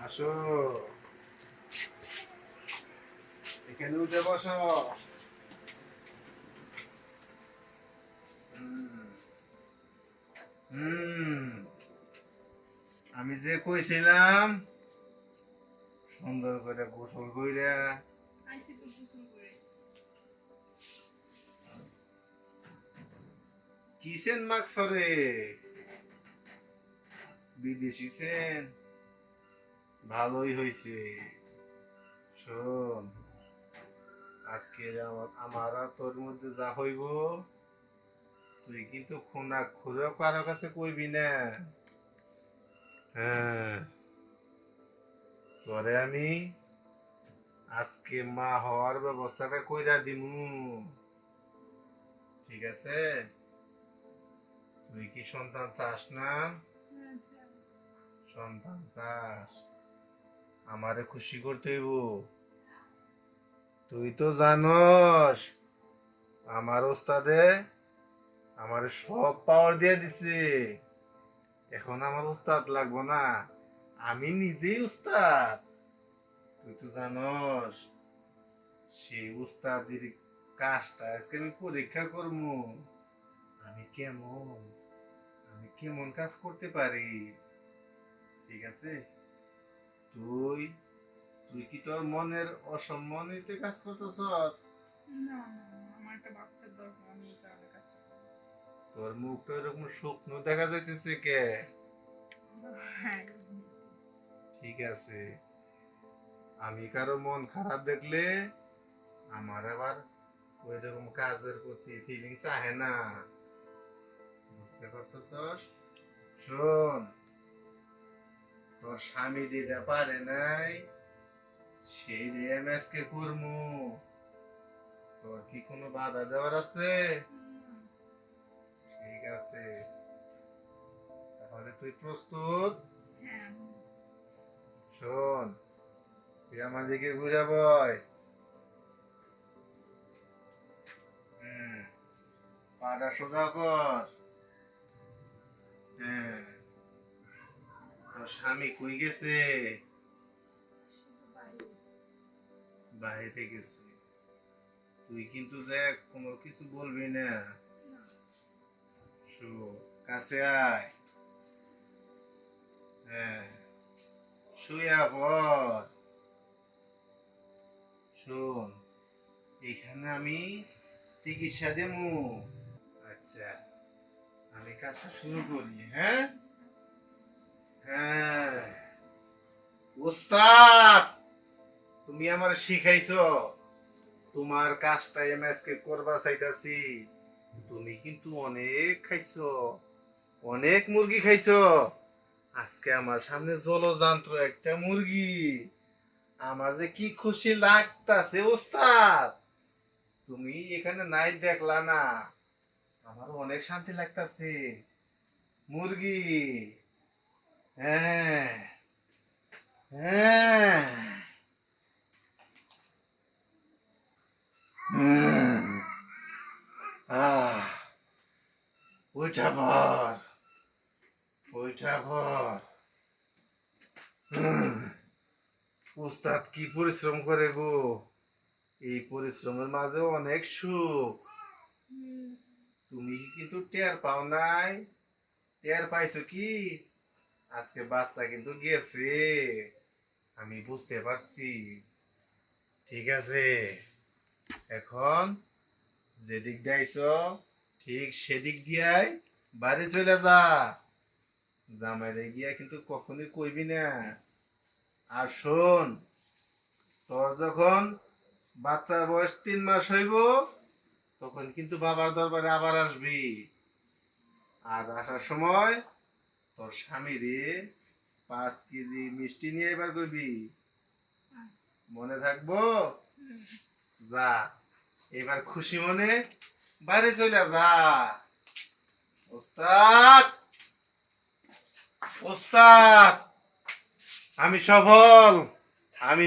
আসো, এখানে উঠে বসো। হুম, আমি যে কইছিলাম সুন্দর করে গোসল কইরা কিসেন মাকসরে বিদেশি সেন ভালোই হইছে। শোন, আজকে আমার আর তোর মধ্যে যা হইব তুই কিন্তু খুনা খুঁড়ে কারো কাছে কইবি না। হ্যাঁ, তোরে আমি আজকে মা হওয়ার ব্যবস্থাটা কইরা দিমু। ঠিক আছে? তুই কি সন্তান চাস না? সন্তান চাস, আমারে খুশি করতে হইব। তুই তো জানস আমার ওস্তাদে আমারে সব পাওয়ার দিয়ে দিছে। এখন আমার উস্তাদ লাগবো না, আমি নিজেই উস্তাদ। তুই তো জানস সেই উস্তাদের কাজটা আজকে আমি পরীক্ষা করবো। আমি কেমন আমি কেমন কাজ করতে পারি। ঠিক আছে? তুই তুই কি তোর মনের অসম্মানিত কাজ করতেছ? না, আমার একটা বাচ্চার দরকার, আমি এই কারণে কাজ করব। তোর মুখটা এরকম শুকনো দেখা যাইতেছে কে? হ্যাঁ, ঠিক আছে, আমি কারো মন খারাপ দেখলে আমার আবার ওই রকম কাজের প্রতি ফিলিংস আহে না। বুঝতে পারতেছস? শোন, তোর স্বামী যেটা পারে নাই সেই দিয়ে আমি আজকে করমু। তোর কি কোনো বাধা দেওয়ার আছে? ঠিক আছে, তাহলে তুই প্রস্তুত? হ্যাঁ, শোন, তুই আমার দিকে ঘুরে বয়। হুম, পাটা সোজা কর। হ্যাঁ, তোর স্বামী কই গেছে? বাইরে গেছে। তুই কিন্তু যে কোনো কিছু বলবি না। শো, কাছে আয়। হ্যাঁ, শুয়া পর। শোন, এখানে আমি চিকিৎসা দেবো। আচ্ছা, আমি কাজটা শুরু করি। হ্যাঁ হ্যাঁ, ওস্তাদ, তুমি আমার শিখাইছো, তোমার কাজটা আমি আজকে করবার চাইতাছি। তুমি কিন্তু অনেক খাইছো, অনেক মুরগি খাইছো। আজকে আমার সামনে জলযান্ত্র একটা মুরগি, আমার যে কি খুশি লাগতাছে ওস্তাদ। তুমি এখানে নাই দেখলা না, আমার অনেক শান্তি লাগতাছে। মুরগি, হ্যাঁ হ্যাঁ, হুম, আহ, ওইটা পর, ওইটা পর। হুম, উস্তাদ কি পরিশ্রম করে গো, এই পরিশ্রমের মাঝে অনেক সুখ। তুমি কিন্তু টের পাও নাই, টের পাইছো কি আজকে বাচ্চা কিন্তু গেছে, আমি বুঝতে পারছি। ঠিক আছে, এখন যেদিক দিয়েছ ঠিক সেদিক দিয়াই বাড়ি চলে যা। জামাইরে গিয়া কিন্তু কখনোই কইবি না। আর শোন, তোর যখন বাচ্চার বয়স 3 মাস হইব তখন কিন্তু বাবার দরবারে আবার আসবি। আর আসার সময় তোর স্বামীরে 5 কেজি মিষ্টি নিয়ে এবার করবি। মনে থাকবো? যা, এবার খুশি মনে বাড়ি চলে যা। ওস্তাদ, ওস্তাদ, আমি সফল। আমি